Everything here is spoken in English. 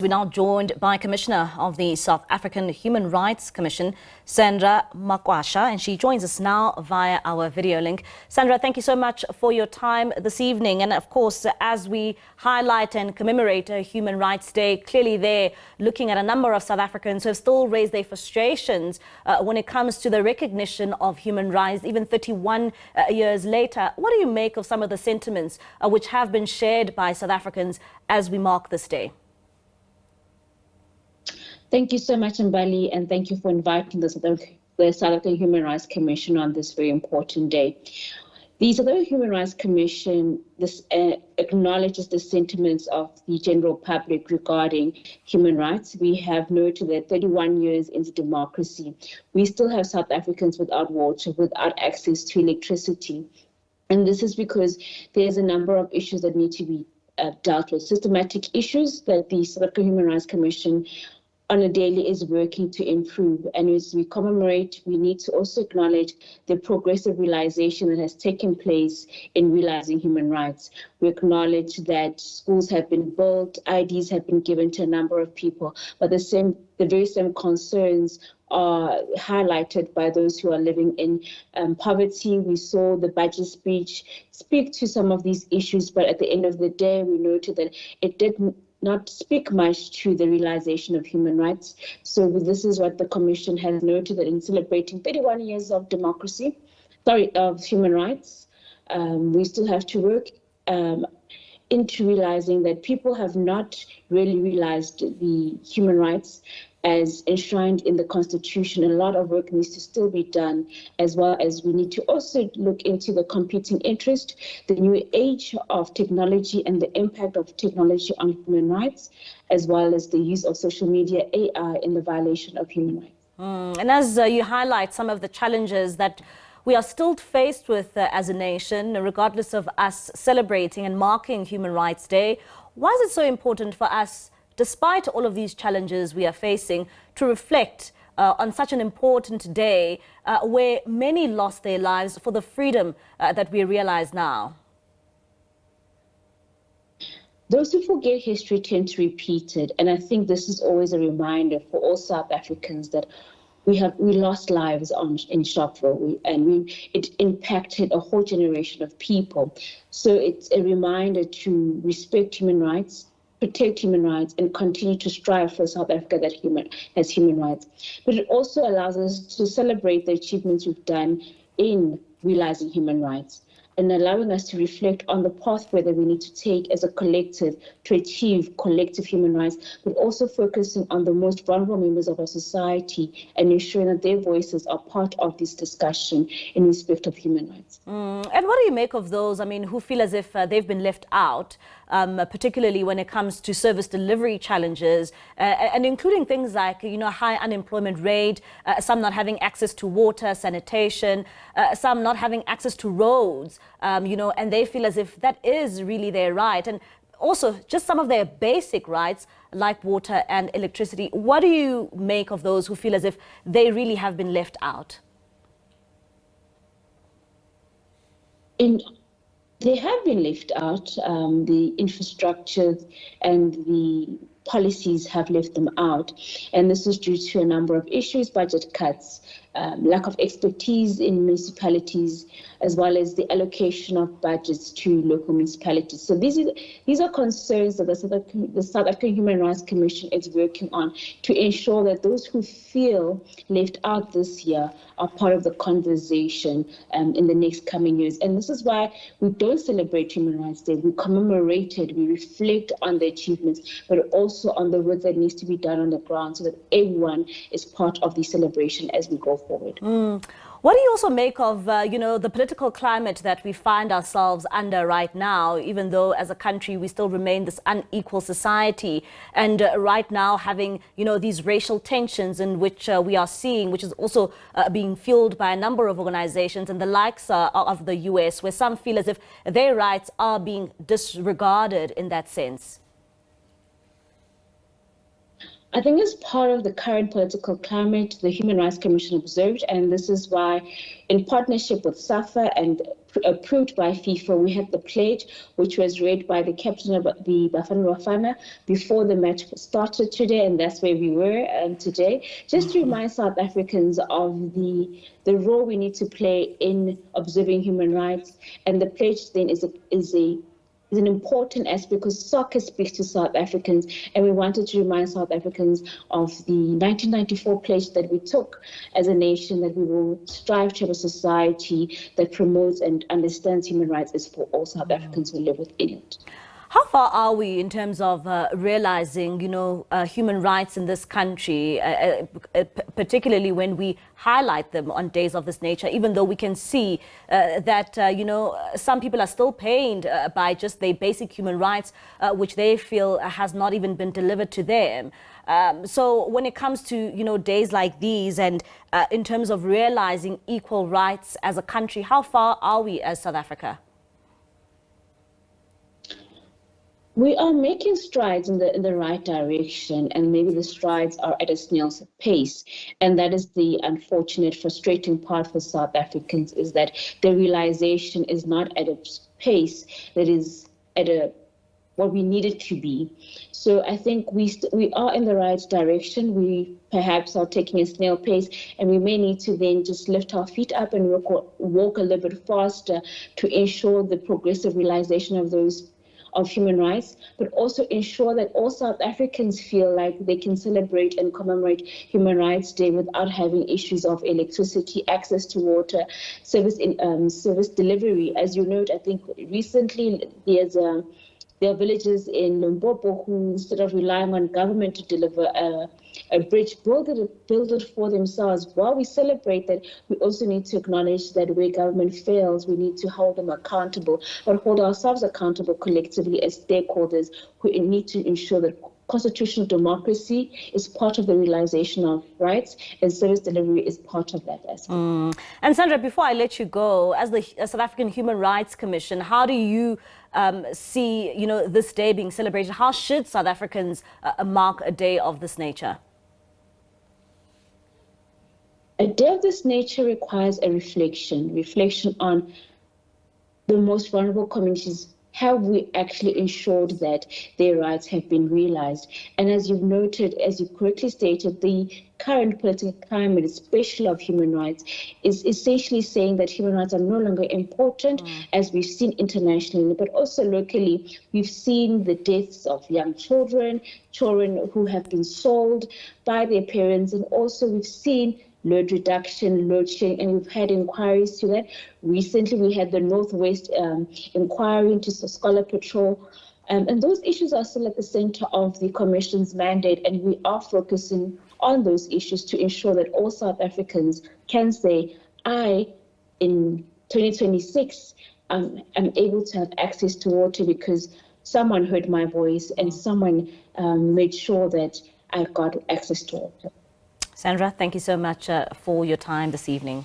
We're now joined by Commissioner of the South African Human Rights Commission, Sandra Makoasha, and she joins us now via our video link. Sandra, thank you so much for your time this evening. And of course, as we highlight and commemorate Human Rights Day, clearly they're looking at a number of South Africans who have still raised their frustrations when it comes to the recognition of human rights, even 31 years later. What do you make of some of the sentiments which have been shared by South Africans as we mark this day? Thank you so much, Mbali, and thank you for inviting the South African Human Rights Commission on this very important day. The South African Human Rights Commission acknowledges the sentiments of the general public regarding human rights. We have noted that 31 years into democracy, we still have South Africans without water, without access to electricity. And this is because there's a number of issues that need to be dealt with, systematic issues that the South African Human Rights Commission on a daily is working to improve. And as we commemorate, we need to also acknowledge the progressive realization that has taken place in realizing human rights. We acknowledge that schools have been built, IDs have been given to a number of people, but the very same concerns are highlighted by those who are living in poverty. We saw the budget speech speak to some of these issues, but at the end of the day, we noted that it didn't not speak much to the realization of human rights. So this is what the Commission has noted, that in celebrating 31 years of of human rights, we still have to work into realizing that people have not really realized the human rights as enshrined in the Constitution. A lot of work needs to still be done, as well as we need to also look into the competing interest, the new age of technology and the impact of technology on human rights, as well as the use of social media, AI, in the violation of human rights. And as you highlight some of the challenges that we are still faced with as a nation, regardless of us celebrating and marking Human Rights Day, why is it so important for us, despite all of these challenges we are facing, to reflect on such an important day where many lost their lives for the freedom that we realize now? Those who forget history tend to repeat it. And I think this is always a reminder for all South Africans that we lost lives in Sharpeville, it impacted a whole generation of people. So it's a reminder to respect human rights, protect human rights, and continue to strive for South Africa that has human rights. But it also allows us to celebrate the achievements we've done in realizing human rights, and allowing us to reflect on the pathway that we need to take as a collective to achieve collective human rights, but also focusing on the most vulnerable members of our society and ensuring that their voices are part of this discussion in respect of human rights. And what do you make of those, who feel as if they've been left out, particularly when it comes to service delivery challenges, and including things like, high unemployment rate, some not having access to water, sanitation, some not having access to roads, and they feel as if that is really their right. And also just some of their basic rights like water and electricity. What do you make of those who feel as if they really have been left out? They have been left out. The infrastructure and the policies have left them out. And this is due to a number of issues: budget cuts, lack of expertise in municipalities, as well as the allocation of budgets to local municipalities. So these are concerns that the South African Human Rights Commission is working on to ensure that those who feel left out this year are part of the conversation in the next coming years. And this is why we don't celebrate Human Rights Day. We commemorate it, we reflect on the achievements, but also on the work that needs to be done on the ground so that everyone is part of the celebration as we go forward. What do you also make of, the political climate that we find ourselves under right now, even though as a country we still remain this unequal society, and right now having, these racial tensions in which we are seeing, which is also being fueled by a number of organizations and the likes of the US, where some feel as if their rights are being disregarded in that sense? I think as part of the current political climate, the Human Rights Commission observed, and this is why, in partnership with SAFA and approved by FIFA, we had the pledge, which was read by the captain of the Bafana Bafana before the match started today, and that's where we were today, just to remind South Africans of the role we need to play in observing human rights. And the pledge then is an important aspect because soccer speaks to South Africans, and we wanted to remind South Africans of the 1994 pledge that we took as a nation, that we will strive to have a society that promotes and understands human rights is for all South Africans who live within it. How far are we in terms of realizing, human rights in this country, particularly when we highlight them on days of this nature, even though we can see that, some people are still pained by just their basic human rights, which they feel has not even been delivered to them. So when it comes to, days like these and in terms of realizing equal rights as a country, how far are we as South Africa? We are making strides in the right direction, and maybe the strides are at a snail's pace. And that is the unfortunate, frustrating part for South Africans, is that the realization is not at a pace that is at what we need it to be. So I think we are in the right direction. We perhaps are taking a snail pace, and we may need to then just lift our feet up and walk a little bit faster to ensure the progressive realization of human rights, but also ensure that all South Africans feel like they can celebrate and commemorate Human Rights Day without having issues of electricity, access to water, service delivery. As you note, I think recently there are villages in Limpopo who, instead of relying on government to deliver a bridge, build it for themselves. While we celebrate that, we also need to acknowledge that where government fails, we need to hold them accountable, but hold ourselves accountable collectively as stakeholders who need to ensure that constitutional democracy is part of the realization of rights, and service delivery is part of that aspect. And Sandra, before I let you go, as the South African Human Rights Commission, how do you see, this day being celebrated? How should South Africans mark a day of this nature? A day of this nature requires a reflection on the most vulnerable communities. Have we actually ensured that their rights have been realized? And as you've noted, as you correctly stated, the current political climate, especially of human rights, is essentially saying that human rights are no longer important, as we've seen internationally, but also locally. We've seen the deaths of young children who have been sold by their parents, and also we've seen load reduction, load shedding, and we've had inquiries to that. Recently, we had the Northwest inquiry into Scholar Patrol. And those issues are still at the center of the Commission's mandate, and we are focusing on those issues to ensure that all South Africans can say, in 2026, am able to have access to water because someone heard my voice and someone made sure that I got access to water. Sandra, thank you so much for your time this evening.